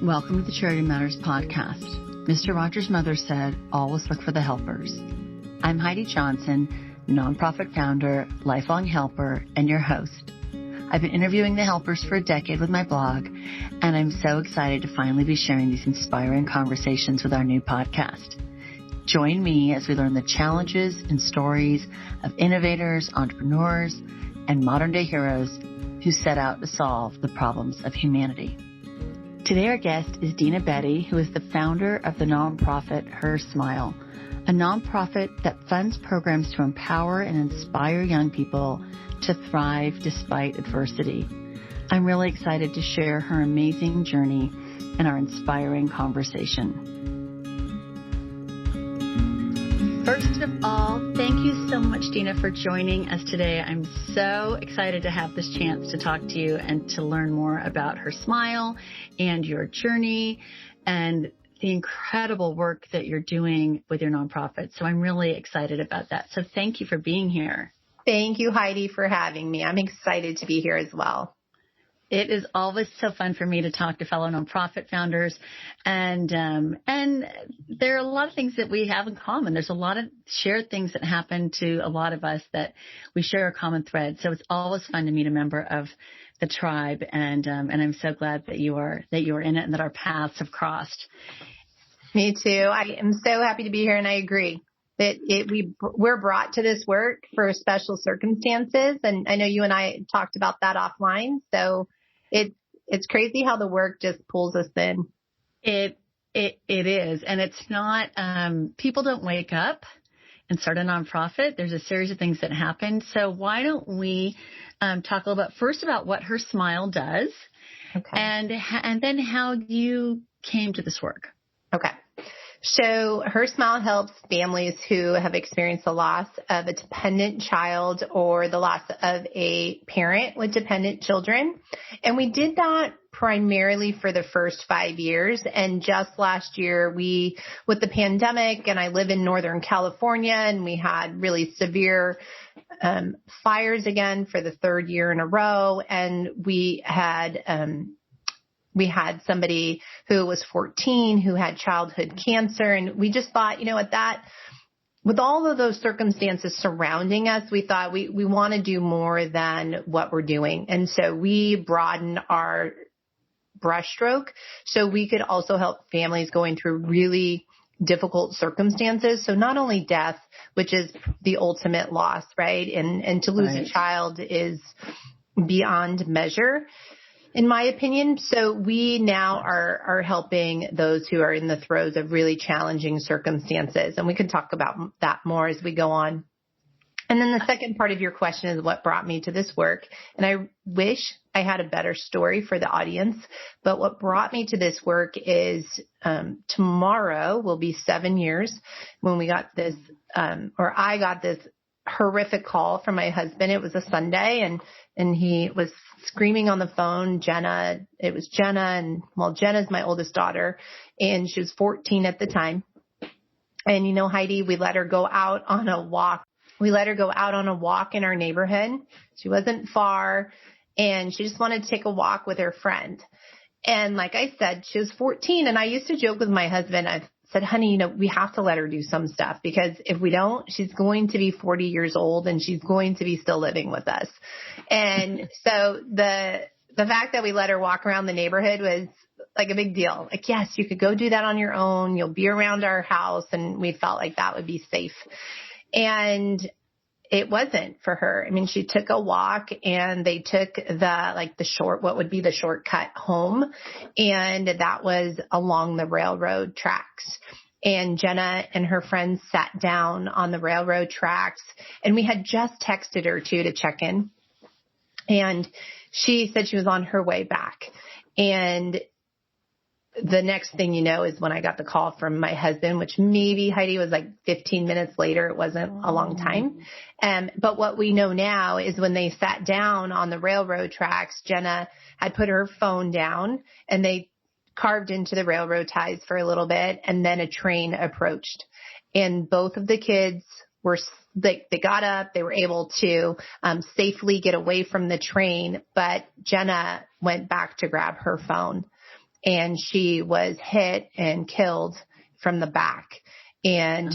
Welcome to the Charity Matters podcast. Mr. Rogers' mother said, always look for the helpers. I'm Heidi Johnson, nonprofit founder, lifelong helper, and your host. I've been interviewing the helpers for a decade with my blog, and I'm so excited to finally be sharing these inspiring conversations with our new podcast. Join me as we learn the challenges and stories of innovators, entrepreneurs, and modern-day heroes who set out to solve the problems of humanity. Today our guest is Dena Betta, who is the founder of the nonprofit Her Smile, a nonprofit that funds programs to empower and inspire young people to thrive despite adversity. I'm really excited to share her amazing journey and our inspiring conversation. First of all, thank you so much, Dena, for joining us today. I'm so excited to have this chance to talk to you and to learn more about Her Smile and your journey and the incredible work that you're doing with your nonprofit. So I'm really excited about that. So thank you for being here. Thank you, Heidi, for having me. I'm excited to be here as well. It is always so fun for me to talk to fellow nonprofit founders, and there are a lot of things that we have in common. There's a lot of shared things that happen to a lot of us that we share a common thread. So it's always fun to meet a member of the tribe, and I'm so glad that you are in it and that our paths have crossed. Me too. I am so happy to be here, and I agree that we're brought to this work for special circumstances, and I know you and I talked about that offline. So it's crazy how the work just pulls us in. It is, and it's not. People don't wake up and start a nonprofit. There's a series of things that happen. So why don't we talk a little bit first about what Her Smile does, okay, and then how you came to this work. Okay. So Her Smile helps families who have experienced the loss of a dependent child or the loss of a parent with dependent children. And we did that primarily for the first 5 years. And just last year, with the pandemic, and I live in Northern California, and we had really severe fires again for the third year in a row. And we had somebody who was 14 who had childhood cancer. And we just thought, with all of those circumstances surrounding us, we thought we want to do more than what we're doing. And so we broadened our brushstroke so we could also help families going through really difficult circumstances. So not only death, which is the ultimate loss, right? And to lose a child is beyond measure, in my opinion. So we now are helping those who are in the throes of really challenging circumstances. And we can talk about that more as we go on. And then the second part of your question is what brought me to this work. And I wish I had a better story for the audience. But what brought me to this work is tomorrow will be 7 years when we got this, I got this horrific call from my husband. It was a Sunday, and he was screaming on the phone, Jenna. It was Jenna, and Jenna's my oldest daughter, and she was 14 at the time. And Heidi, we let her go out on a walk. We let her go out on a walk in our neighborhood. She wasn't far, and she just wanted to take a walk with her friend. And like I said, she was 14, and I used to joke with my husband. I said, honey, we have to let her do some stuff, because if we don't, she's going to be 40 years old and she's going to be still living with us. And so the fact that we let her walk around the neighborhood was like a big deal. Like, yes, you could go do that on your own. You'll be around our house. And we felt like that would be safe. And it wasn't for her. I mean, she took a walk, and they took what would be the shortcut home. And that was along the railroad tracks. And Jenna and her friends sat down on the railroad tracks, and we had just texted her too to check in. And she said she was on her way back. And the next thing is when I got the call from my husband, which maybe, Heidi, was like 15 minutes later. It wasn't a long time. But what we know now is when they sat down on the railroad tracks, Jenna had put her phone down, and they carved into the railroad ties for a little bit, and then a train approached. And both of the kids they got up, they were able to safely get away from the train, but Jenna went back to grab her phone. and she was hit and killed from the back. And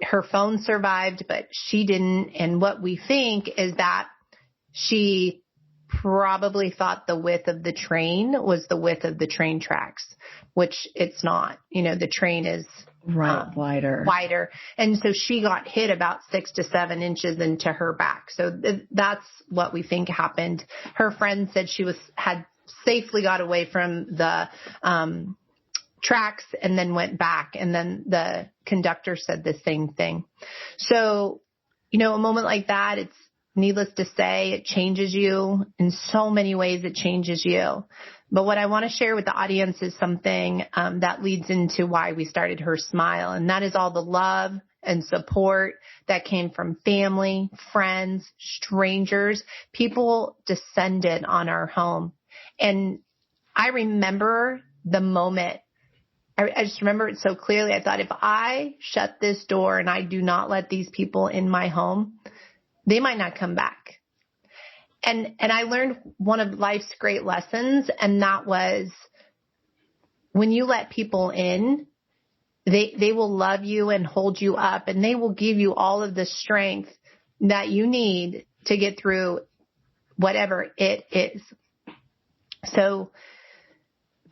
her phone survived, but she didn't. And what we think is that she probably thought the width of the train was the width of the train tracks, which it's not. You know, the train is wider. And so she got hit about 6 to 7 inches into her back. So that's what we think happened. Her friend said she had safely got away from the tracks and then went back. And then the conductor said the same thing. So, you know, a moment like that, it's needless to say, it changes you in so many ways. It changes you. But what I want to share with the audience is something that leads into why we started Her Smile. And that is all the love and support that came from family, friends, strangers. People descended on our home. And I remember the moment. I just remember it so clearly. I thought, if I shut this door and I do not let these people in my home, they might not come back. And I learned one of life's great lessons, and that was, when you let people in, they will love you and hold you up, and they will give you all of the strength that you need to get through whatever it is. So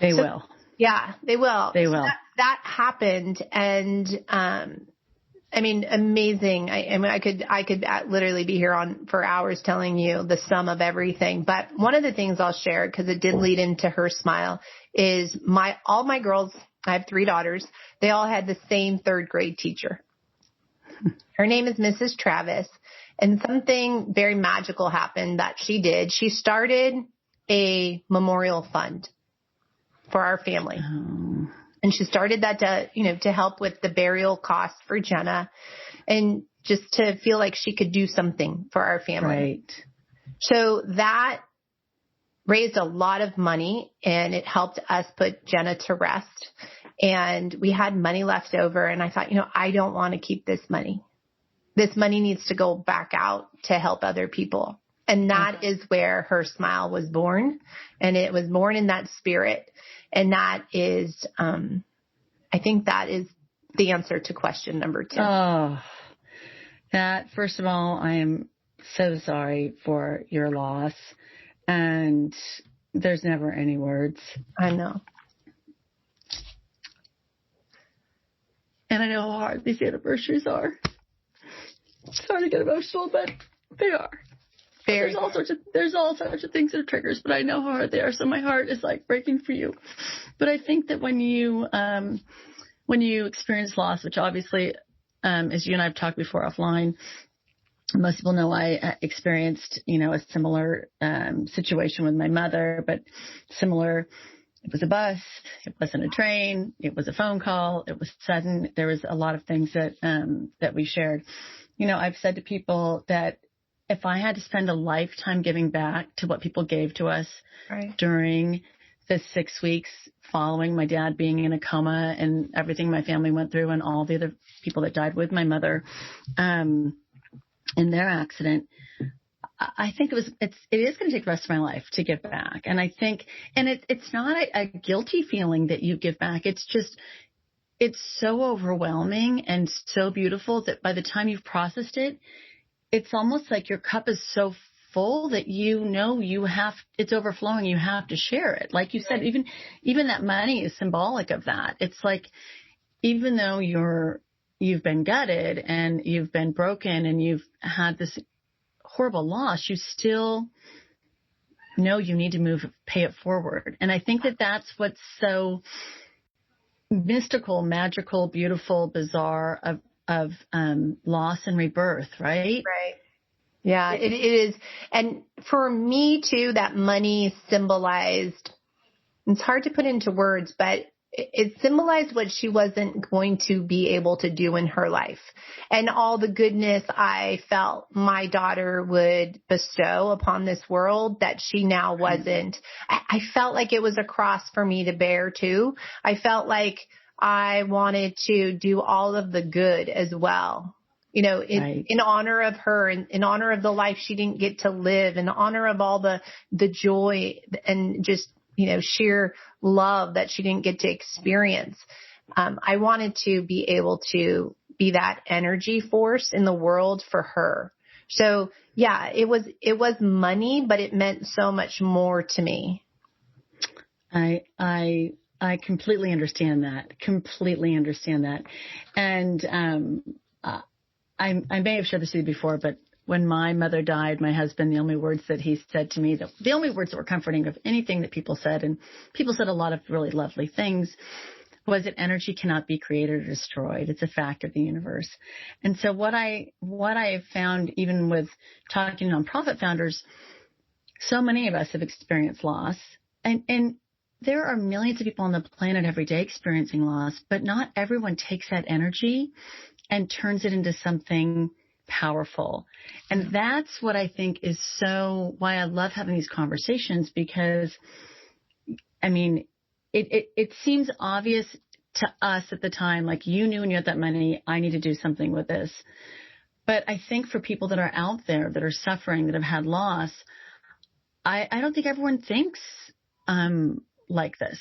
they will. Yeah, they will. They will. So that happened. And, I mean, amazing. I mean, I could literally be here for hours telling you the sum of everything. But one of the things I'll share, because it did lead into Her Smile, is all my girls, I have 3 daughters. They all had the same 3rd grade teacher. Her name is Mrs. Travis. And something very magical happened that she did. She started a memorial fund for our family. Oh. And she started that to help with the burial costs for Jenna, and just to feel like she could do something for our family. Right. So that raised a lot of money, and it helped us put Jenna to rest. And we had money left over, and I thought, I don't want to keep this money. This money needs to go back out to help other people. And that is where Her Smile was born. And it was born in that spirit. And that is, I think that is the answer to question number 2. Oh, first of all, I am so sorry for your loss. And there's never any words. I know. And I know how hard these anniversaries are. It's hard to get emotional, but they are. There's all sorts of things that are triggers, but I know how hard they are. So my heart is like breaking for you. But I think that when you experience loss, which obviously, as you and I have talked before offline, most people know I experienced, a similar situation with my mother, but similar. It was a bus. It wasn't a train. It was a phone call. It was sudden. There was a lot of things that we shared. I've said to people that if I had to spend a lifetime giving back to what people gave to us during the 6 weeks following my dad being in a coma and everything my family went through and all the other people that died with my mother in their accident, I think it is going to take the rest of my life to give back. And I think, and it's not a guilty feeling that you give back. It's just, it's so overwhelming and so beautiful that by the time you've processed it, it's almost like your cup is so full that it's overflowing. You have to share it. Like you said, even that money is symbolic of that. It's like, even though you've been gutted and you've been broken and you've had this horrible loss, you still know you need to pay it forward. And I think that that's what's so mystical, magical, beautiful, bizarre of loss and rebirth, right? Right. Yeah, it is. And for me too, that money symbolized, it's hard to put into words, but it symbolized what she wasn't going to be able to do in her life, and all the goodness I felt my daughter would bestow upon this world that she now wasn't. I felt like it was a cross for me to bear too. I felt like I wanted to do all of the good as well. In honor of her, in honor of the life she didn't get to live, in honor of all the joy and just, sheer love that she didn't get to experience. I wanted to be able to be that energy force in the world for her. So yeah, it was money, but it meant so much more to me. I completely understand that. And I may have shared this with you before, but when my mother died, my husband, the only words that he said to me, the only words that were comforting of anything that people said, and people said a lot of really lovely things, was that energy cannot be created or destroyed. It's a fact of the universe. And so what I have found, even with talking to nonprofit founders, so many of us have experienced loss, and there are millions of people on the planet every day experiencing loss, but not everyone takes that energy and turns it into something powerful. And that's what I think is why I love having these conversations, because, I mean, it seems obvious to us at the time, like you knew when you had that money, I need to do something with this. But I think for people that are out there that are suffering, that have had loss, I don't think everyone thinks like this.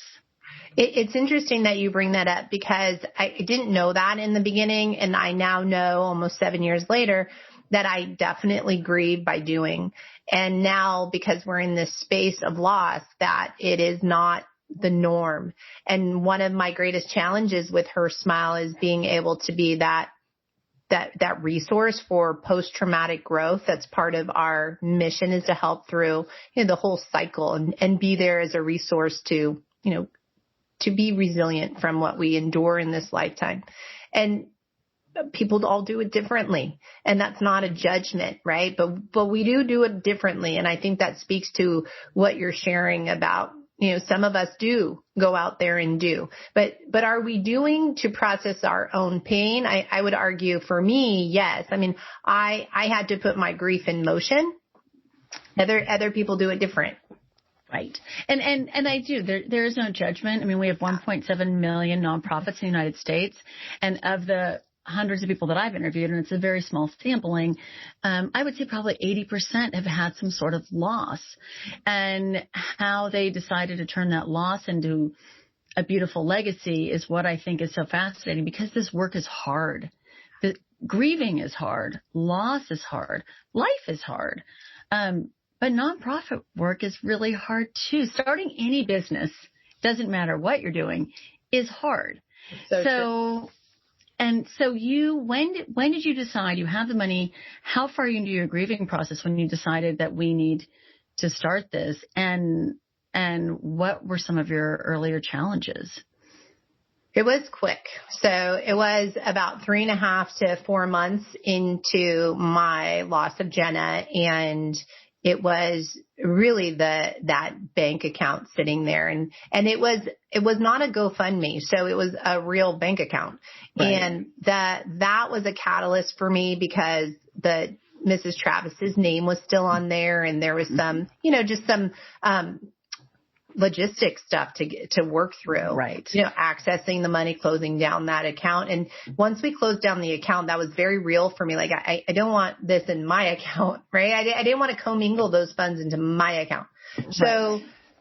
It's interesting that you bring that up, because I didn't know that in the beginning. And I now know, almost 7 years later, that I definitely grieve by doing. And now, because we're in this space of loss, that it is not the norm. And one of my greatest challenges with Her Smile is being able to be that resource for post-traumatic growth. That's part of our mission, is to help through the whole cycle and be there as a resource to be resilient from what we endure in this lifetime. And people all do it differently, and that's not a judgment, right? But we do it differently. And I think that speaks to what you're sharing about, some of us do go out there and do, but are we doing to process our own pain? I would argue, for me, yes. I mean, I had to put my grief in motion. Other people do it different. Right. And I do. There is no judgment. I mean, we have 1.7 million nonprofits in the United States, and of the hundreds of people that I've interviewed, and it's a very small sampling, I would say probably 80% have had some sort of loss. And how they decided to turn that loss into a beautiful legacy is what I think is so fascinating, because this work is hard. The grieving is hard. Loss is hard. Life is hard. But nonprofit work is really hard too. Starting any business, doesn't matter what you're doing, is hard. So when did you decide you have the money? How far into your grieving process when you decided that we need to start this? And what were some of your earlier challenges? It was quick. So it was about 3.5 to 4 months into my loss of Jenna, and it was really that bank account sitting there, and it was not a GoFundMe. So it was a real bank account. Right. And that was a catalyst for me, because the Mrs. Travis's name was still on there, and there was some, just some, logistic stuff to work through, right? Accessing the money, closing down that account. And once we closed down the account, that was very real for me. Like, I don't want this in my account, right? I didn't want to commingle those funds into my account. Right. So,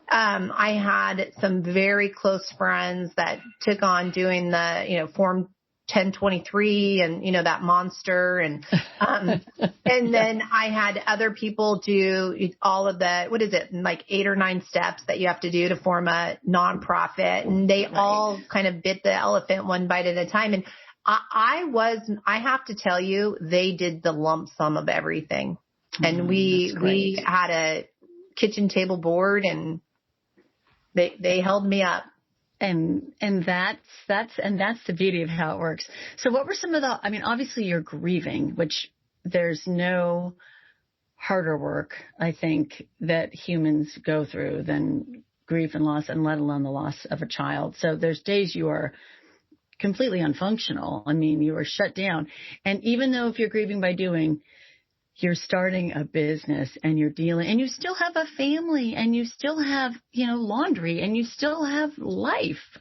I had some very close friends that took on doing the, Form 1023 and, that monster. And, and then I had other people do all of the, what is it, like 8 or 9 steps that you have to do to form a nonprofit. And they all kind of bit the elephant one bite at a time. And I have to tell you, they did the lump sum of everything. And we had a kitchen table board, and they held me up. And that's the beauty of how it works. So what were some of obviously you're grieving, which there's no harder work, I think, that humans go through than grief and loss, and let alone the loss of a child. So there's days you are completely unfunctional. I mean, you are shut down. And even though if you're grieving by doing, you're starting a business, and you're dealing, and you still have a family, and you still have, laundry, and you still have life.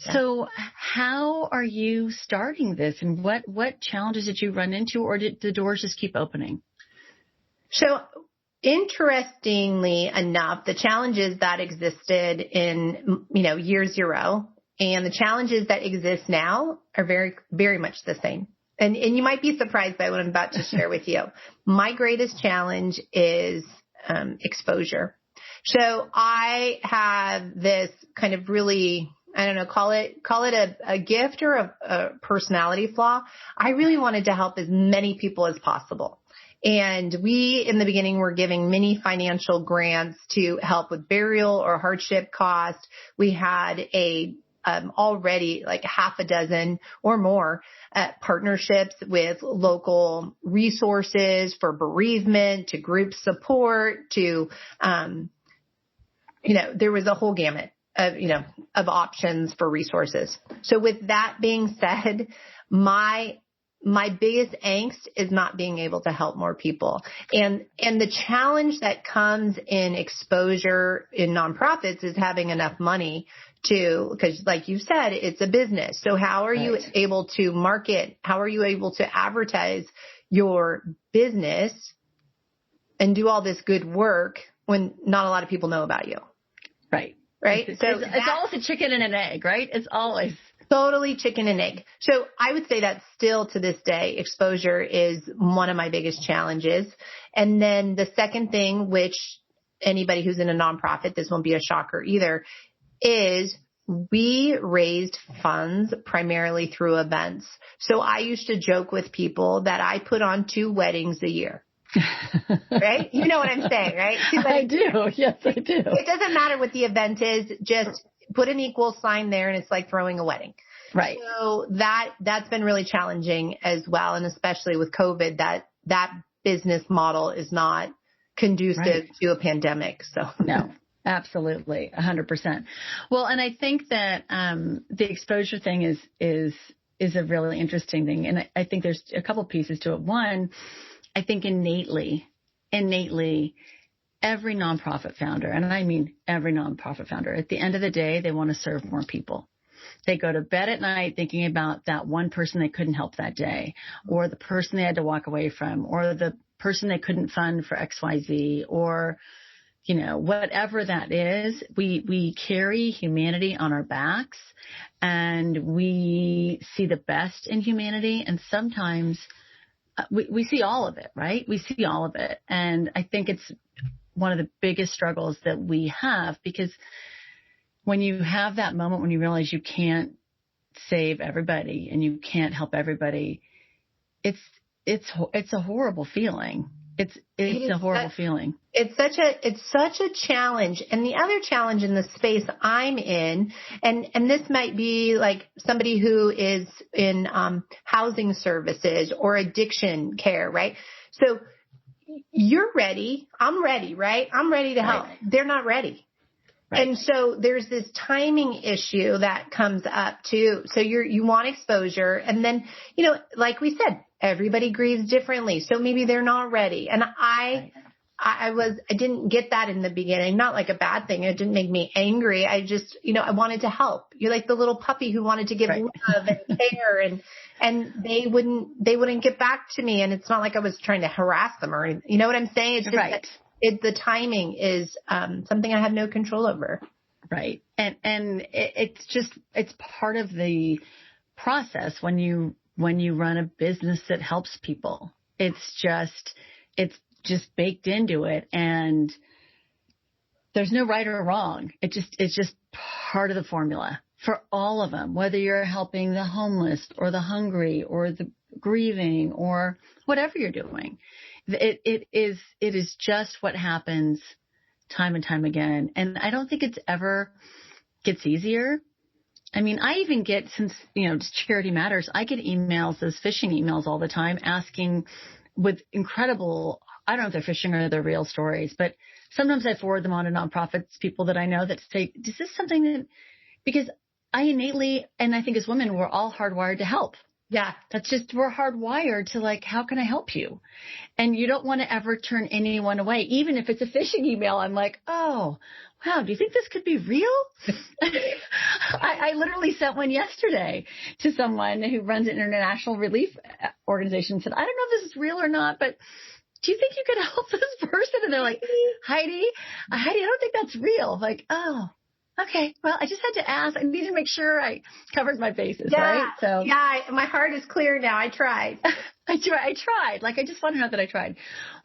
Yeah. So how are you starting this, and what challenges did you run into, or did the doors just keep opening? So interestingly enough, the challenges that existed in, year zero and the challenges that exist now are very, very much the same. And you might be surprised by what I'm about to share with you. My greatest challenge is exposure. So I have this kind of really, I don't know, call it a gift or a personality flaw. I really wanted to help as many people as possible. And we, in the beginning, were giving many financial grants to help with burial or hardship costs. We had already like half a dozen or more partnerships with local resources for bereavement, to group support, to, there was a whole gamut of options for resources. So with that being said, my biggest angst is not being able to help more people. And the challenge that comes in exposure in nonprofits is having enough money because like you said, it's a business. So how are you able to market? How are you able to advertise your business and do all this good work when not a lot of people know about you? Right. Right. It's always a chicken and an egg, right? It's always totally chicken and egg. So I would say that still to this day, exposure is one of my biggest challenges. And then the second thing, which anybody who's in a nonprofit, this won't be a shocker either, is we raised funds primarily through events. So I used to joke with people that I put on 2 weddings a year. Right? You know what I'm saying, right? I do. Yes, I do. It doesn't matter what the event is. Just put an equal sign there and it's like throwing a wedding. Right. So that's been really challenging as well. And especially with COVID, that business model is not conducive to a pandemic. So no. Absolutely. 100%. Well, and I think that, the exposure thing is a really interesting thing. And I think there's a couple pieces to it. One, I think innately, every nonprofit founder, and I mean every nonprofit founder, at the end of the day, they want to serve more people. They go to bed at night thinking about that one person they couldn't help that day, or the person they had to walk away from, or the person they couldn't fund for XYZ, or whatever that is. We carry humanity on our backs, and we see the best in humanity. And sometimes we see all of it, right? We see all of it. And I think it's one of the biggest struggles that we have, because when you have that moment when you realize you can't save everybody and you can't help everybody, it's a horrible feeling. It's a horrible feeling. It's such a challenge. And the other challenge in the space I'm in, and this might be like somebody who is in housing services or addiction care, right? So you're ready. I'm ready, right? I'm ready to help. They're not ready. Right. And so there's this timing issue that comes up too. So you want exposure. And then, like we said, everybody grieves differently. So maybe they're not ready. And I didn't get that in the beginning, not like a bad thing. It didn't make me angry. I just, I wanted to help. You're like the little puppy who wanted to give love and care, and they wouldn't get back to me. And it's not like I was trying to harass them or anything. You know what I'm saying? It's just that the timing is something I have no control over. Right. And it's part of the process when you run a business that helps people. It's just baked into it, and there's no right or wrong. It's just part of the formula for all of them, whether you're helping the homeless or the hungry or the grieving or whatever you're doing. It is just what happens time and time again. And I don't think it's ever gets easier. I mean, I even get, since, just Charity Matters, I get emails, those phishing emails all the time asking with incredible, I don't know if they're phishing or they're real stories, but sometimes I forward them on to nonprofits, people that I know that say, is this something that, because I innately, and I think as women, we're all hardwired to help. Yeah. We're hardwired to like, how can I help you? And you don't want to ever turn anyone away. Even if it's a phishing email, I'm like, oh, wow, do you think this could be real? I literally sent one yesterday to someone who runs an international relief organization and said, I don't know if this is real or not, but do you think you could help this person? And they're like, Heidi, I don't think that's real. Like, oh, okay. Well, I just had to ask. I need to make sure I covered my bases, right? So yeah, my heart is clear now. I tried. I tried. Like, I just want to know that I tried.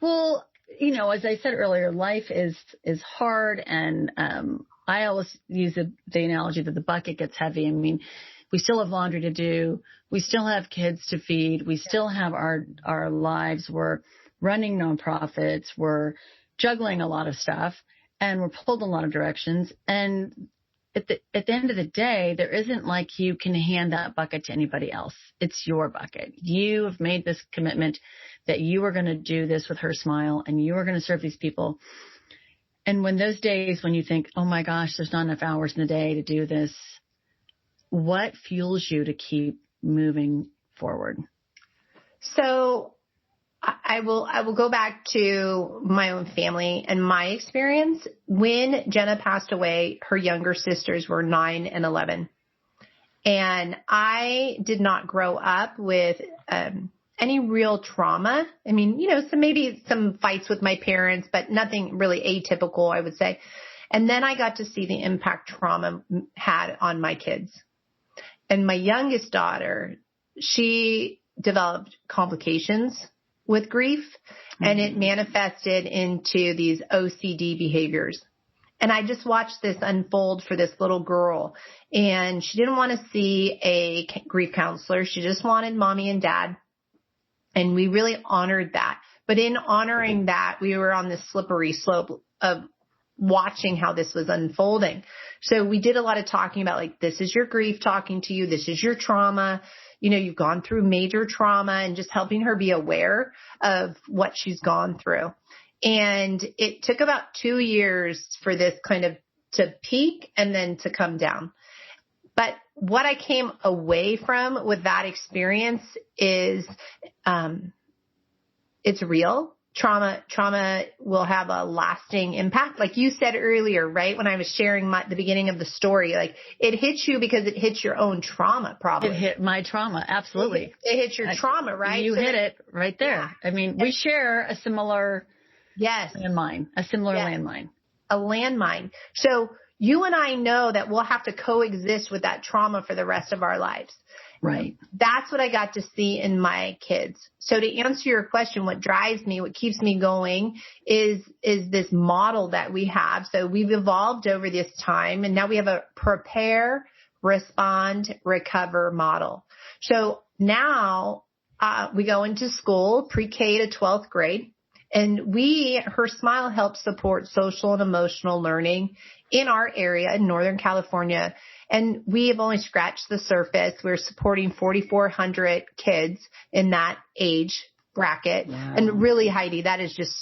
Well, as I said earlier, life is hard. And, I always use the analogy that the bucket gets heavy. I mean, we still have laundry to do. We still have kids to feed. We still have our lives. We're running nonprofits. We're juggling a lot of stuff, and we're pulled in a lot of directions. And at the end of the day, there isn't like you can hand that bucket to anybody else. It's your bucket. You have made this commitment that you are going to do this with Her Smile, and you are going to serve these people. And when those days when you think, oh my gosh, there's not enough hours in the day to do this, what fuels you to keep moving forward? So I will go back to my own family and my experience. When Jenna passed away, her younger sisters were 9 and 11. And I did not grow up with any real trauma. I mean, maybe some fights with my parents, but nothing really atypical, I would say. And then I got to see the impact trauma had on my kids. And my youngest daughter, she developed complications with grief, and it manifested into these OCD behaviors. And I just watched this unfold for this little girl, and she didn't want to see a grief counselor. She just wanted mommy and dad. And we really honored that. But in honoring that, we were on this slippery slope of watching how this was unfolding. So we did a lot of talking about, like, this is your grief talking to you. This is your trauma. You've gone through major trauma, and just helping her be aware of what she's gone through. And it took about 2 years for this kind of to peak and then to come down. But what I came away from with that experience is, it's real. Trauma will have a lasting impact. Like you said earlier, right? When I was sharing the beginning of the story, like, it hits you because it hits your own trauma, probably. It hit my trauma. Absolutely. It hits your trauma, right? You hit it right there. Yeah. I mean, we share a similar landmine. A landmine. So you and I know that we'll have to coexist with that trauma for the rest of our lives. Right. That's what I got to see in my kids. So to answer your question, what drives me, what keeps me going is this model that we have. So we've evolved over this time, and now we have a prepare, respond, recover model. So now we go into school, pre-K to 12th grade, and Her Smile helps support social and emotional learning in our area in Northern California. And we have only scratched the surface. We're supporting 4,400 kids in that age bracket. Wow. And really, Heidi, that is just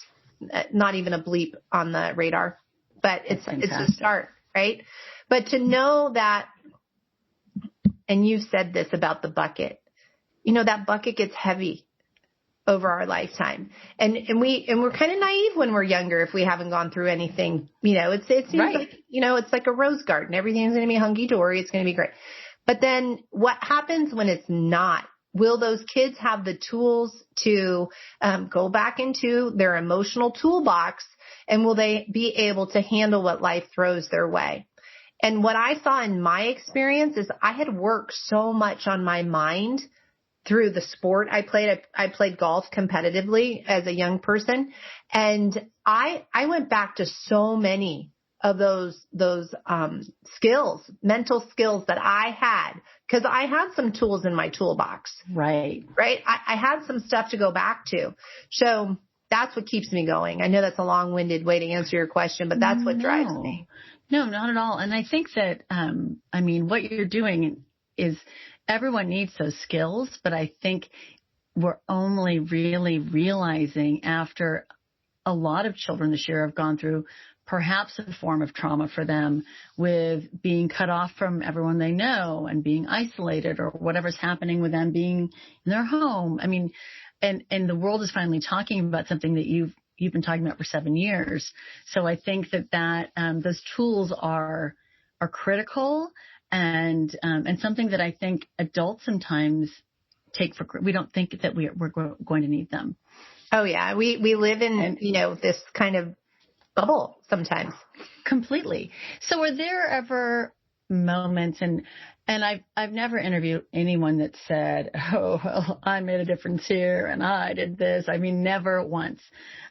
not even a bleep on the radar, but it's a start, right? But to know that, and you said this about the bucket, that bucket gets heavy over our lifetime. And we're kind of naive when we're younger if we haven't gone through anything. It seems like, it's like a rose garden. Everything's going to be hunky-dory. It's going to be great. But then what happens when it's not? Will those kids have the tools to go back into their emotional toolbox, and will they be able to handle what life throws their way? And what I saw in my experience is I had worked so much on my mind through the sport I played. I played golf competitively as a young person. And I went back to so many of those skills, mental skills that I had, because I had some tools in my toolbox. Right. I had some stuff to go back to. So that's what keeps me going. I know that's a long-winded way to answer your question, but that's what drives me. No, not at all. And I think that, what you're doing is, everyone needs those skills, but I think we're only really realizing after a lot of children this year have gone through perhaps a form of trauma for them, with being cut off from everyone they know and being isolated, or whatever's happening with them being in their home. And the world is finally talking about something that you've been talking about for 7 years. So I think that those tools are critical. And something that I think adults sometimes take for, we don't think that we're going to need them. Oh yeah. We live in, this kind of bubble sometimes. Completely. So were there ever moments, and I've never interviewed anyone that said, oh, well, I made a difference here and I did this. I mean, never once.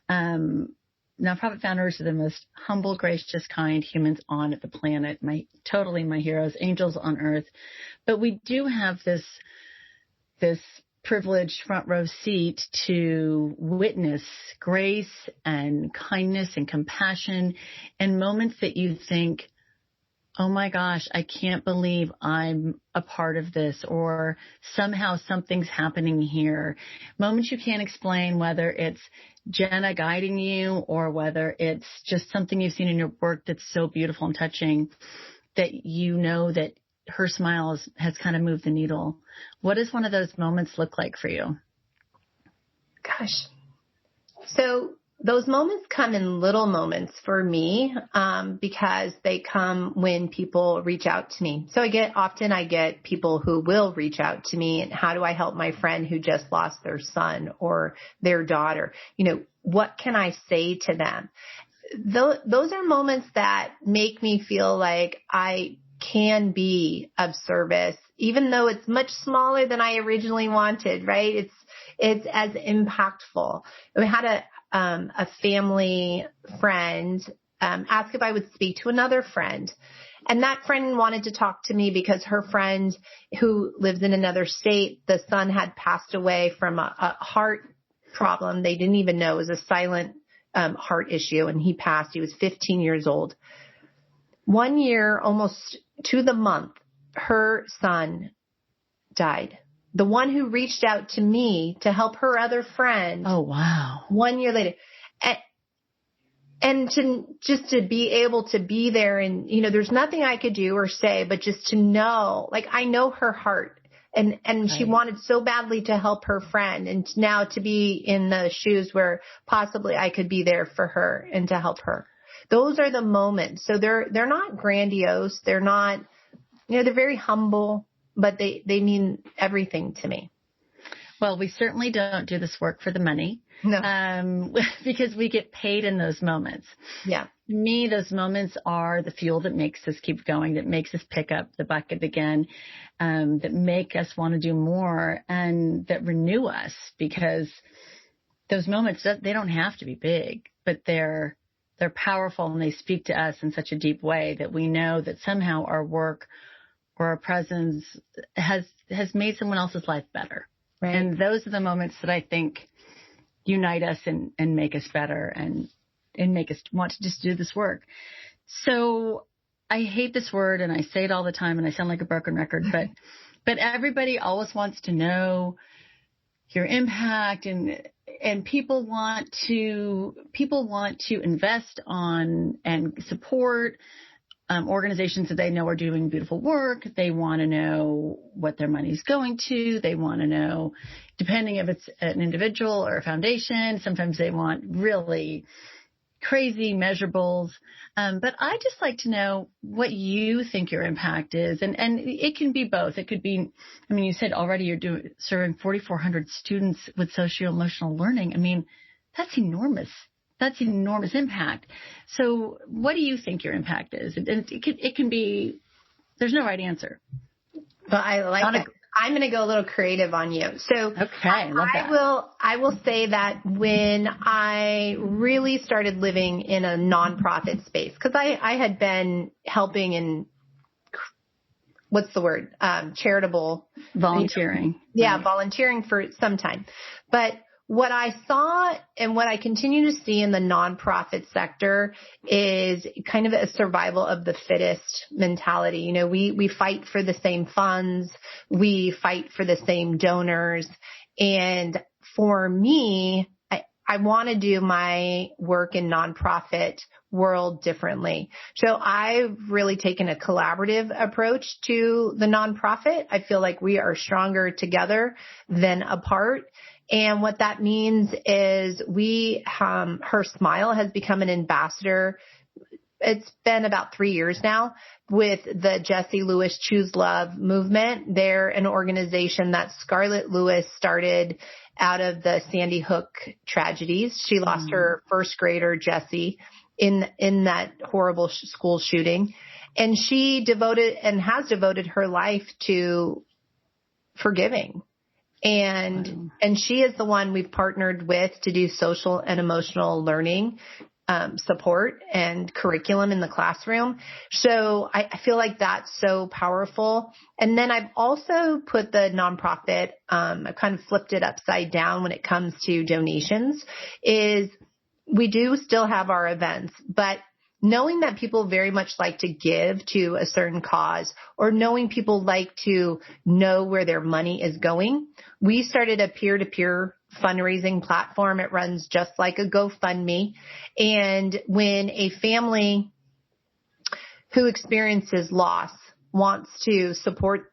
Nonprofit founders are the most humble, gracious, kind humans on the planet. Totally my heroes, angels on earth. But we do have this privileged front row seat to witness grace and kindness and compassion and moments that you think, oh my gosh, I can't believe I'm a part of this, or somehow something's happening here. Moments you can't explain, whether it's Jenna guiding you or whether it's just something you've seen in your work that's so beautiful and touching that you know that her smile has kind of moved the needle. What does one of those moments look like for you? Gosh. So those moments come in little moments for me, because they come when people reach out to me. So I get people who will reach out to me, and how do I help my friend who just lost their son or their daughter? What can I say to them? Those are moments that make me feel like I can be of service, even though it's much smaller than I originally wanted, right? It's as impactful. We had a family friend ask if I would speak to another friend. And that friend wanted to talk to me because her friend who lives in another state, the son had passed away from a heart problem. They didn't even know it was a silent heart issue, and he passed. He was 15 years old. 1 year, almost to the month, her son died. The one who reached out to me to help her other friend. Oh, wow. 1 year later. And to be able to be there, and, there's nothing I could do or say, but just to know, like, I know her heart, and right. She wanted so badly to help her friend, and now to be in the shoes where possibly I could be there for her and to help her. Those are the moments. So they're not grandiose. They're not, they're very humble, but they mean everything to me. Well, we certainly don't do this work for the money. No. Because we get paid in those moments. Yeah. To me, those moments are the fuel that makes us keep going, that makes us pick up the bucket again, that make us want to do more, and that renew us, because those moments, they don't have to be big, but they're powerful, and they speak to us in such a deep way that we know that somehow our work or our presence has made someone else's life better. Right. And those are the moments that I think unite us and make us better and make us want to just do this work. So I hate this word, and I say it all the time, and I sound like a broken record, but everybody always wants to know your impact, and people want to invest on and support organizations that they know are doing beautiful work. They want to know what their money is going to. They want to know, depending if it's an individual or a foundation, sometimes they want really crazy measurables. But I just like to know what you think your impact is. And it can be both. It could be, I mean, you said already you're serving 4,400 students with socio-emotional learning. I mean, that's enormous. That's enormous impact. So what do you think your impact is? And it can be, there's no right answer. Well, I like that. I'm going to go a little creative on you. So okay, love that. I will say that when I really started living in a nonprofit space, because I had been helping in, what's the word? Charitable. Volunteering. Yeah, volunteering for some time. But what I saw and what I continue to see in the nonprofit sector is kind of a survival of the fittest mentality. We fight for the same funds. We fight for the same donors. And for me, I want to do my work in nonprofit world differently. So I've really taken a collaborative approach to the nonprofit. I feel like we are stronger together than apart. And what that means is her smile has become an ambassador. It's been about 3 years now with the Jesse Lewis Choose Love movement. They're an organization that Scarlett Lewis started out of the Sandy Hook tragedies. She lost her first grader, Jesse, in that horrible school shooting. And she devoted and has devoted her life to forgiving. And she is the one we've partnered with to do social and emotional learning support and curriculum in the classroom. So I feel like that's so powerful. And then I've also put the nonprofit, I've kind of flipped it upside down when it comes to donations, is we do still have our events, but knowing that people very much like to give to a certain cause, or knowing people like to know where their money is going, we started a peer-to-peer fundraising platform. It runs just like a GoFundMe. And when a family who experiences loss wants to support,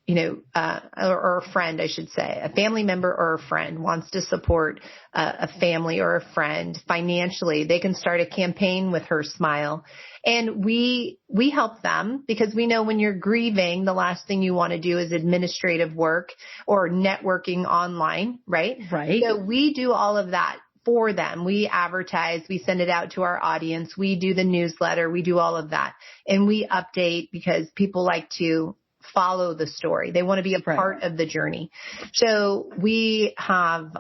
or a friend, I should say, a family member or a friend wants to support a family or a friend financially, they can start a campaign with Her Smile. And we help them because we know when you're grieving, the last thing you want to do is administrative work or networking online, right? Right. So we do all of that for them. We advertise, we send it out to our audience, we do the newsletter, we do all of that. And we update because people like to follow the story. They want to be a part of the journey. So we have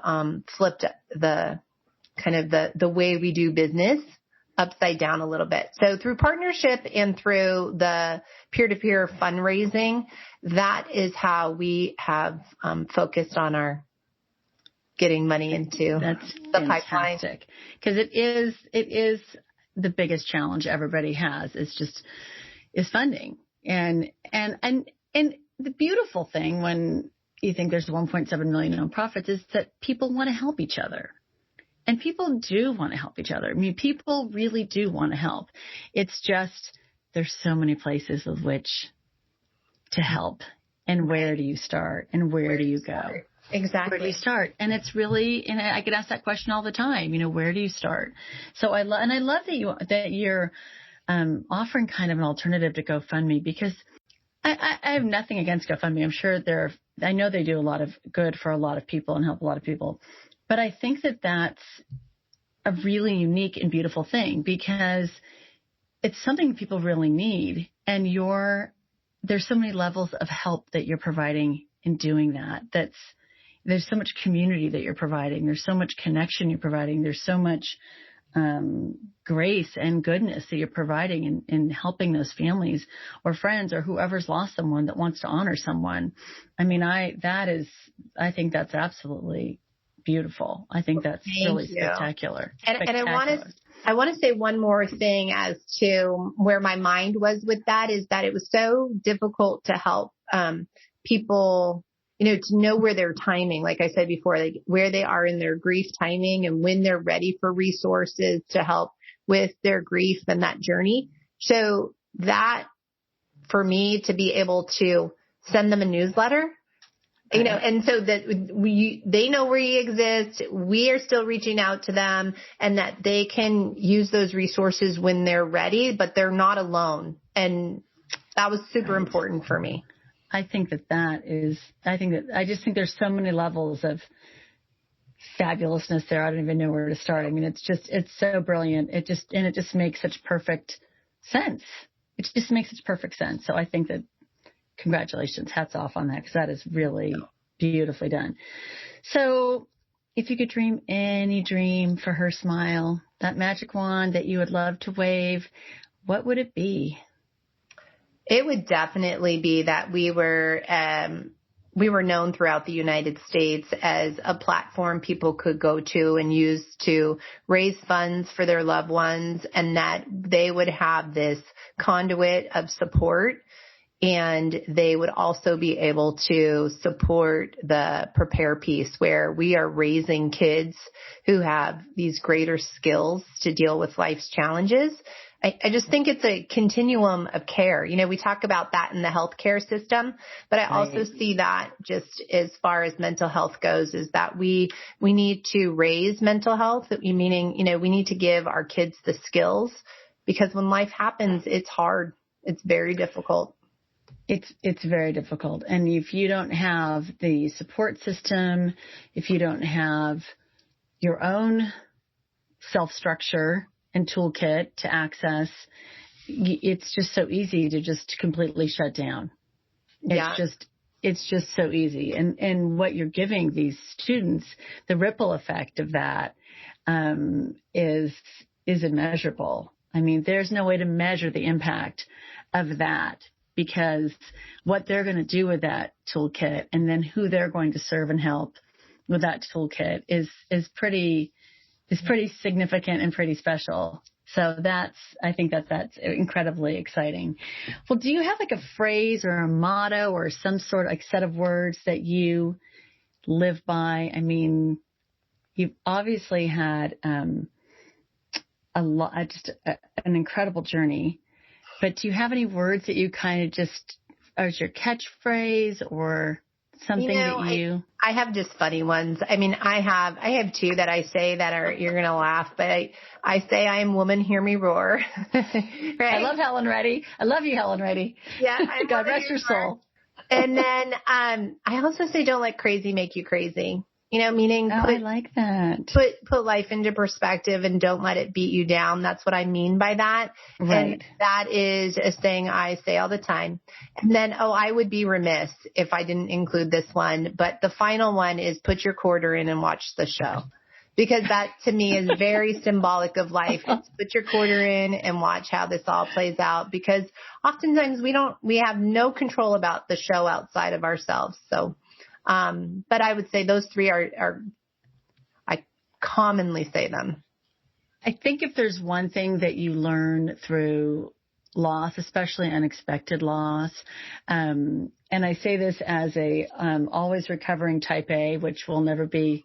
flipped the way we do business upside down a little bit. So through partnership and through the peer-to-peer fundraising, that is how we have focused on our getting money into the pipeline. Because it is the biggest challenge everybody has is funding. And the beautiful thing when you think there's 1.7 million nonprofits is that people want to help each other. And people do want to help each other. I mean, people really do want to help. It's just there's so many places with which to help. And where do you start? And where do you go? Exactly. Where do you start? And it's really, and I get asked that question all the time, where do you start? So I love that you're offering kind of an alternative to GoFundMe, because I have nothing against GoFundMe. I'm sure I know they do a lot of good for a lot of people and help a lot of people. But I think that that's a really unique and beautiful thing because it's something people really need. And there's so many levels of help that you're providing in doing that. There's so much community that you're providing. There's so much connection you're providing. There's so much grace and goodness that you're providing in helping those families or friends or whoever's lost someone that wants to honor someone. I mean, I think that's absolutely beautiful. I think that's really spectacular. And I want to say one more thing as to where my mind was with that is that it was so difficult to help people, to know where their timing, like I said before, like where they are in their grief timing and when they're ready for resources to help with their grief and that journey. So that for me to be able to send them a newsletter, and so that they know where you exist, we are still reaching out to them and that they can use those resources when they're ready, but they're not alone. And that was super important for me. I just think there's so many levels of fabulousness there. I don't even know where to start. I mean, it's so brilliant. It just makes such perfect sense. It just makes such perfect sense. So I think that congratulations, hats off on that, because that is really beautifully done. So if you could dream any dream for Her Smile, that magic wand that you would love to wave, what would it be? It would definitely be that we were known throughout the United States as a platform people could go to and use to raise funds for their loved ones, and that they would have this conduit of support, and they would also be able to support the Prepare piece, where we are raising kids who have these greater skills to deal with life's challenges. I just think it's a continuum of care. We talk about that in the healthcare system, but I also see that just as far as mental health goes, is that we need to raise mental health, meaning, we need to give our kids the skills, because when life happens, it's hard. It's very difficult. It's very difficult. And if you don't have the support system, if you don't have your own self-structure and toolkit to access, it's just so easy to just completely shut down. Yeah. It's just so easy. And what you're giving these students, the ripple effect of that, is immeasurable. I mean, there's no way to measure the impact of that, because what they're going to do with that toolkit and then who they're going to serve and help with that toolkit is pretty significant and pretty special. So I think that's incredibly exciting. Well, do you have like a phrase or a motto or some sort of like set of words that you live by? I mean, you've obviously had an incredible journey, but do you have any words that you kind of just, or is your catchphrase or something I have just funny ones. I mean, I have two that I say that are, you're going to laugh, but I say, I am woman, hear me roar. Right? I love Helen Reddy. I love you, Helen Reddy. Yeah. God rest your soul. And then, I also say, don't let crazy make you crazy. Meaning I like that. Put life into perspective and don't let it beat you down. That's what I mean by that. Right. And that is a thing I say all the time. And then, I would be remiss if I didn't include this one, but the final one is put your quarter in and watch the show, because that to me is very symbolic of life. It's put your quarter in and watch how this all plays out, because oftentimes we have no control about the show outside of ourselves. So, but I would say those three are, I commonly say them. I think if there's one thing that you learn through loss, especially unexpected loss, and I say this as a always recovering type A, which will never be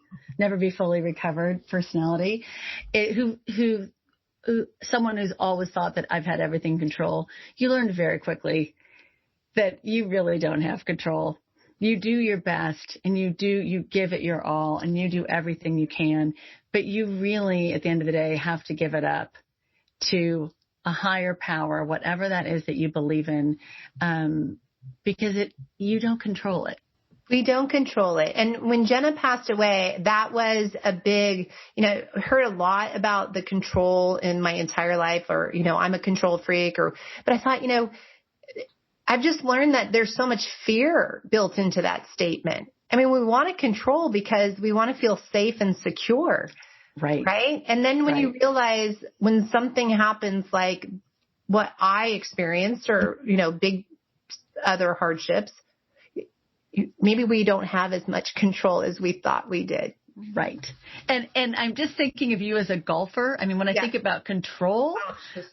fully recovered personality, who someone who's always thought that I've had everything control, you learned very quickly that you really don't have control. You do your best and you give it your all and you do everything you can, but you really, at the end of the day, have to give it up to a higher power, whatever that is that you believe in, because you don't control it. We don't control it. And when Jenna passed away, that was a big, heard a lot about the control in my entire life, or, I'm a control freak, but I thought, I've just learned that there's so much fear built into that statement. I mean, we want to control because we want to feel safe and secure. Right. Right. And then when you realize when something happens like what I experienced, or, big other hardships, maybe we don't have as much control as we thought we did. Right. And I'm just thinking of you as a golfer. I mean, when I think about control,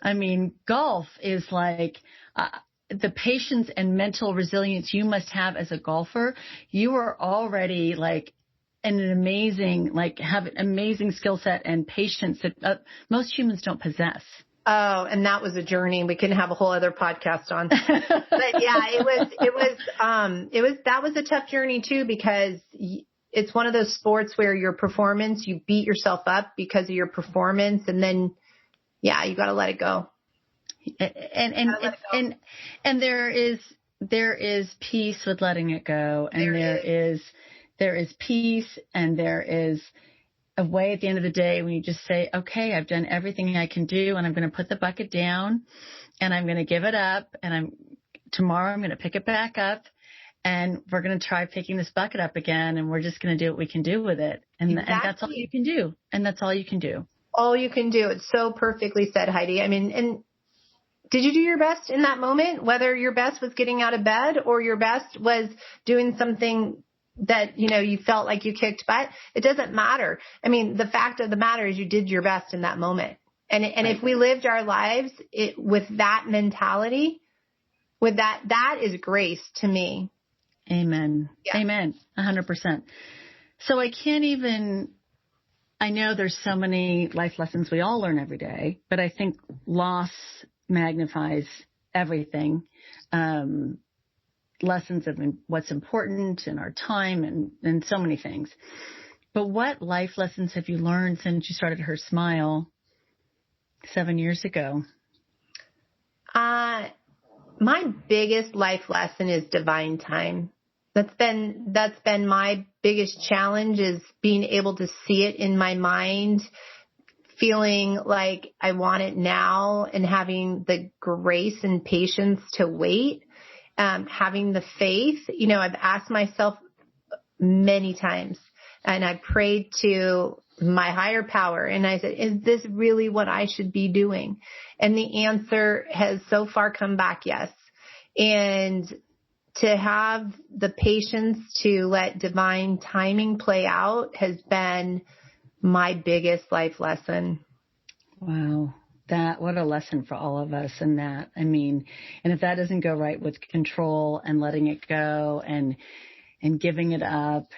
I mean, golf is like, the patience and mental resilience you must have as a golfer. You are already like have an amazing skill set and patience that most humans don't possess. Oh, and that was a journey we can have a whole other podcast on. But yeah, that was a tough journey too, because it's one of those sports where your performance, you beat yourself up because of your performance, and then, you got to let it go. And there is peace with letting it go, and there is peace, and there is a way at the end of the day when you just say, okay, I've done everything I can do, and I'm going to put the bucket down, and I'm going to give it up, and tomorrow I'm going to pick it back up, and we're going to try picking this bucket up again, and we're just going to do what we can do with it, and that's all you can do, and that's all you can do. All you can do. It's so perfectly said, Heidi. I mean, and did you do your best in that moment? Whether your best was getting out of bed or your best was doing something that, you felt like you kicked butt, it doesn't matter. I mean, the fact of the matter is you did your best in that moment. And if we lived our lives with that mentality, with that is grace to me. Amen. Yeah. Amen. 100%. So I know there's so many life lessons we all learn every day, but I think loss magnifies everything. Lessons of what's important in our time and so many things. But what life lessons have you learned since you started Her Smile 7 years ago? my biggest life lesson is divine time. That's been my biggest challenge, is being able to see it in my mind, feeling like I want it now, and having the grace and patience to wait, having the faith. I've asked myself many times, and I prayed to my higher power, and I said, is this really what I should be doing? And the answer has so far come back, yes. And to have the patience to let divine timing play out has been my biggest life lesson. Wow. What a lesson for all of us in that. I mean, and if that doesn't go right with control and letting it go and giving it up,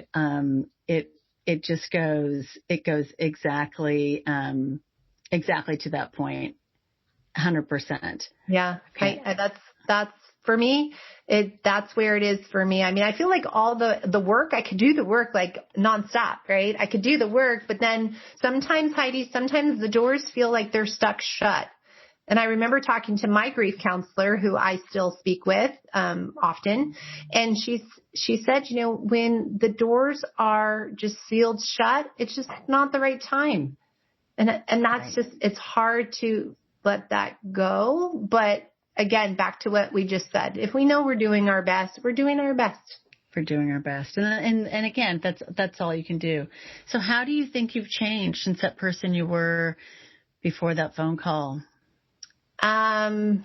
it just goes exactly to that point. 100%. Yeah. Okay. That's for me. That's where it is for me. I mean, I feel like all the work, I could do the work like nonstop, right? I could do the work, but then sometimes, Heidi, sometimes the doors feel like they're stuck shut. And I remember talking to my grief counselor, who I still speak with often, and she said, when the doors are just sealed shut, it's just not the right time. And that's right. Just, it's hard to let that go. But again, back to what we just said, if we know we're doing our best, we're doing our best. We're doing our best. And again, that's all you can do. So how do you think you've changed since that person you were before that phone call? I'm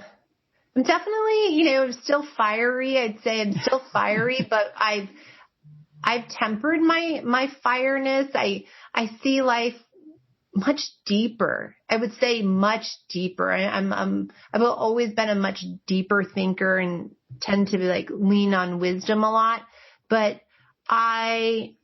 definitely, still fiery. I'd say I'm still fiery, but I've tempered my fireness. I see life much deeper. I would say much deeper. I've always been a much deeper thinker and tend to lean on wisdom a lot, but I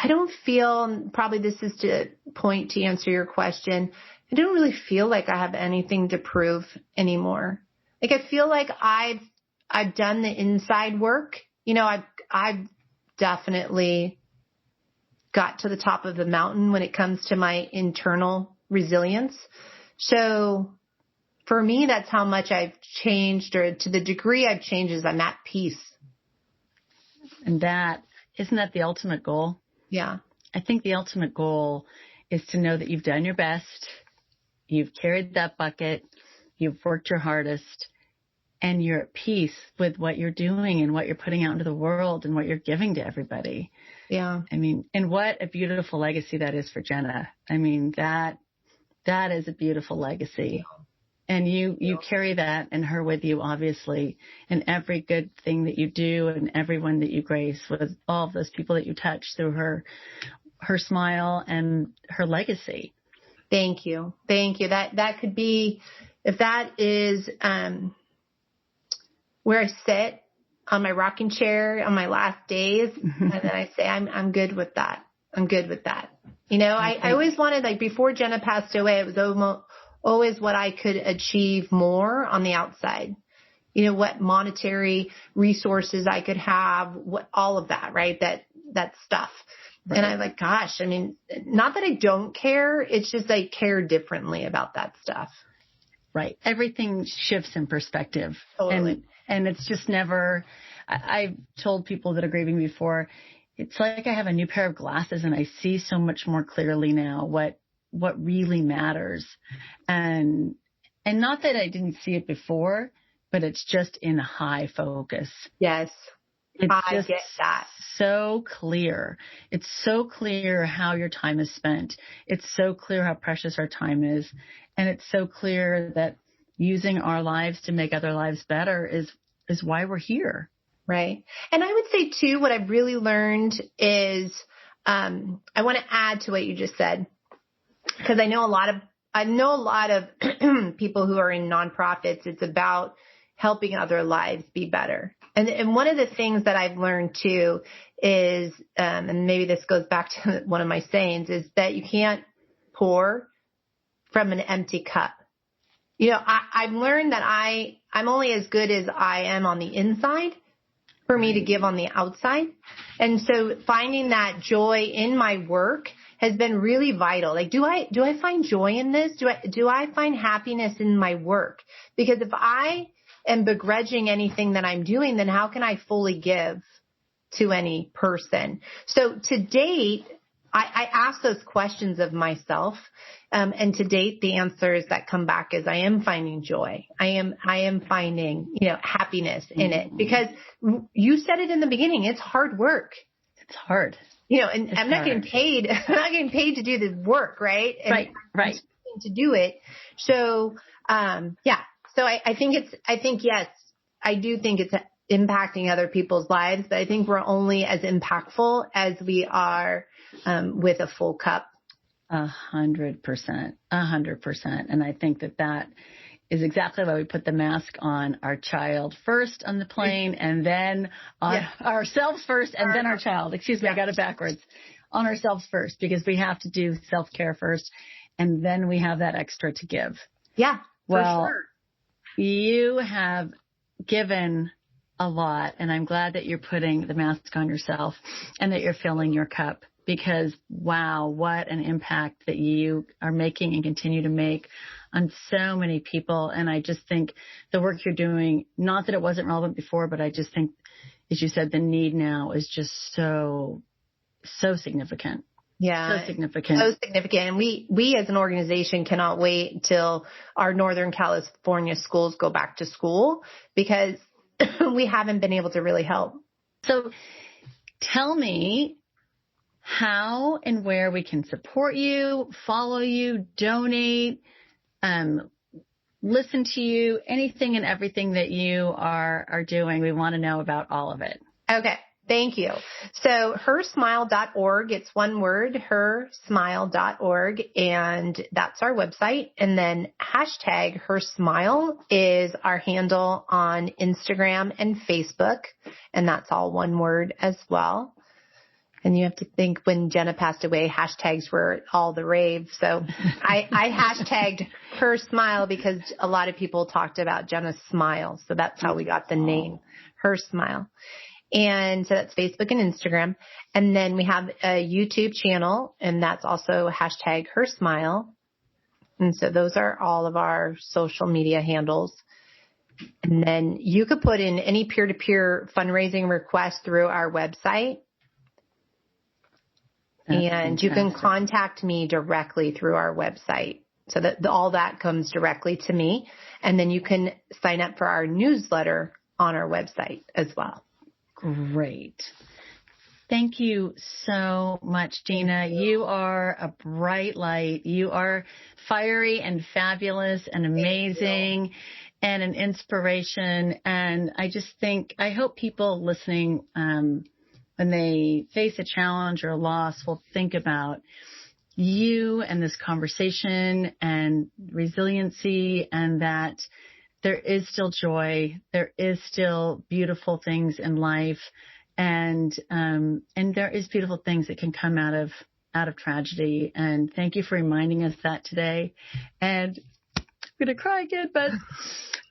don't feel, probably this is to point to answer your question, I don't really feel like I have anything to prove anymore. I feel like I've done the inside work. I've definitely got to the top of the mountain when it comes to my internal resilience. So for me, that's how much I've changed, or to the degree I've changed, is I'm at peace. And isn't that the ultimate goal? Yeah. I think the ultimate goal is to know that you've done your best. You've carried that bucket, you've worked your hardest, and you're at peace with what you're doing and what you're putting out into the world and what you're giving to everybody. Yeah. I mean, and what a beautiful legacy that is for Jenna. I mean, that is a beautiful legacy. And you carry that and her with you, obviously, in every good thing that you do and everyone that you grace, with all of those people that you touch through her smile and her legacy. Thank you. Thank you. That could be, if that is where I sit on my rocking chair on my last days, and then I say, I'm good with that. I'm good with that. I always wanted, before Jenna passed away, it was always what I could achieve more on the outside. What monetary resources I could have, all of that, right? That stuff. Right. And I'm gosh, I mean, not that I don't care. It's just I care differently about that stuff. Right. Everything shifts in perspective. Totally. And it's just never, I've told people that are grieving before, it's like I have a new pair of glasses and I see so much more clearly now what really matters. And not that I didn't see it before, but it's just in high focus. Yes. I get that. So clear. It's so clear how your time is spent. It's so clear how precious our time is. And it's so clear that using our lives to make other lives better is why we're here. Right. And I would say too, what I've really learned is, I want to add to what you just said, because I know a lot of people who are in nonprofits. It's about helping other lives be better. And one of the things that I've learned too is, and maybe this goes back to one of my sayings, is that you can't pour from an empty cup. I've learned that I'm only as good as I am on the inside for me to give on the outside. And so finding that joy in my work has been really vital. Do I find joy in this? Do I find happiness in my work? Because if I am begrudging anything that I'm doing, then how can I fully give to any person? So to date, I ask those questions of myself. And to date, the answers that come back is I am finding joy. I am finding, happiness in it, because you said it in the beginning. It's hard work. It's hard. And I'm not getting paid. I'm not getting paid to do the work. Right. And right. To do it. So, So I think, yes, I do think it's impacting other people's lives, but I think we're only as impactful as we are with a full cup. 100%. And I think that is exactly why we put the mask on our child first on the plane, and then on ourselves first, and then our child. Excuse me, I got it backwards. On ourselves first, because we have to do self-care first, and then we have that extra to give. Yeah, well, for sure. You have given a lot, and I'm glad that you're putting the mask on yourself and that you're filling your cup, because wow, what an impact that you are making and continue to make on so many people. And I just think the work you're doing, not that it wasn't relevant before, but I just think, as you said, the need now is just so significant. Yeah. So significant. So significant. And we as an organization cannot wait till our Northern California schools go back to school, because we haven't been able to really help. So tell me how and where we can support you, follow you, donate, listen to you, anything and everything that you are doing. We want to know about all of it. Okay. Thank you. So hersmile.org, it's one word, hersmile.org, and that's our website. And then hashtag hersmile is our handle on Instagram and Facebook, and that's all one word as well. And you have to think, when Jenna passed away, hashtags were all the rave. So I hashtagged her smile because a lot of people talked about Jenna's smile. So that's how we got the name, Her Smile. And so that's Facebook and Instagram. And then we have a YouTube channel, and that's also hashtag Her Smile. And so those are all of our social media handles. And then you could put in any peer-to-peer fundraising request through our website. That's and fantastic. You can contact me directly through our website. So that all that comes directly to me. And then you can sign up for our newsletter on our website as well. Great. Thank you so much, Dena. You are a bright light. You are fiery and fabulous and amazing and an inspiration. And I just think, I hope people listening, when they face a challenge or a loss, will think about you and this conversation and resiliency, and that there is still joy. There is still beautiful things in life, and there is beautiful things that can come out of tragedy. And thank you for reminding us that today. And I'm going to cry again, but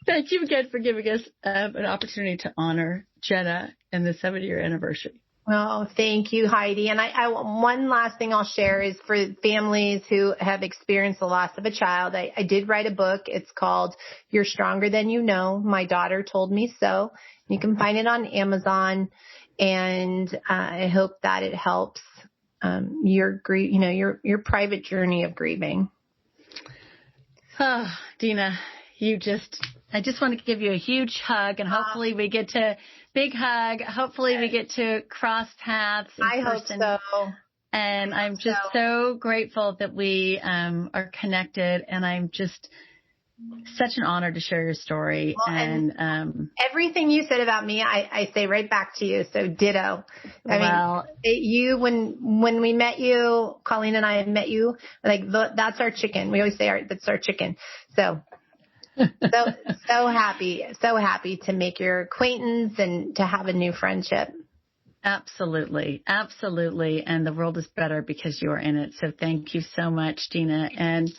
thank you again for giving us an opportunity to honor Jenna and the 7-year anniversary. Oh, thank you, Heidi. And I one last thing I'll share is for families who have experienced the loss of a child. I did write a book. It's called You're Stronger Than You Know. My daughter told me so. You can find it on Amazon, and I hope that it helps your private journey of grieving. Oh, Dena, I just want to give you a huge hug, and hopefully we get to big hug. Hopefully we get to cross paths. I hope so. And I'm just so grateful that we are connected, and I'm just such an honor to share your story. Well, and everything you said about me, I say right back to you. So ditto. I mean, when we met you, Colleen and I met you, that's our chicken. We always say that's our chicken. So happy to make your acquaintance and to have a new friendship. Absolutely. Absolutely. And the world is better because you're in it. So thank you so much, Dena. And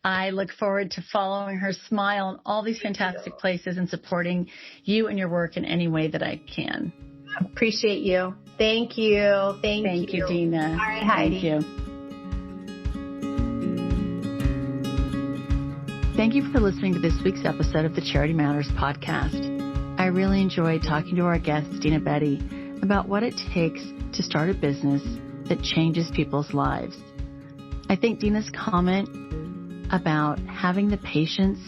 I look forward to following Her Smile in all these fantastic places and supporting you and your work in any way that I can. Appreciate you. Thank you. Thank you, Dena. All right, Heidi. Thank you. Thank you for listening to this week's episode of the Charity Matters podcast. I really enjoyed talking to our guest, Dena Betta, about what it takes to start a business that changes people's lives. I think Dena's comment about having the patience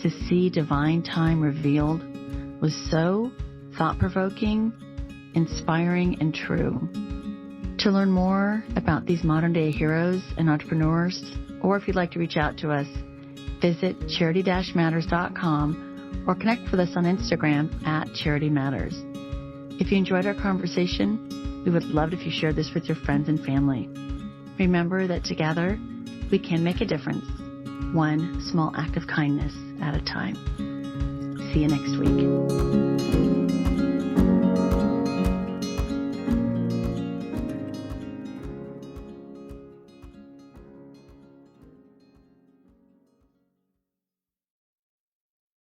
to see divine time revealed was so thought-provoking, inspiring, and true. To learn more about these modern-day heroes and entrepreneurs, or if you'd like to reach out to us, visit charity-matters.com or connect with us on Instagram at Charity Matters. If you enjoyed our conversation, we would love it if you shared this with your friends and family. Remember that together we can make a difference, one small act of kindness at a time. See you next week.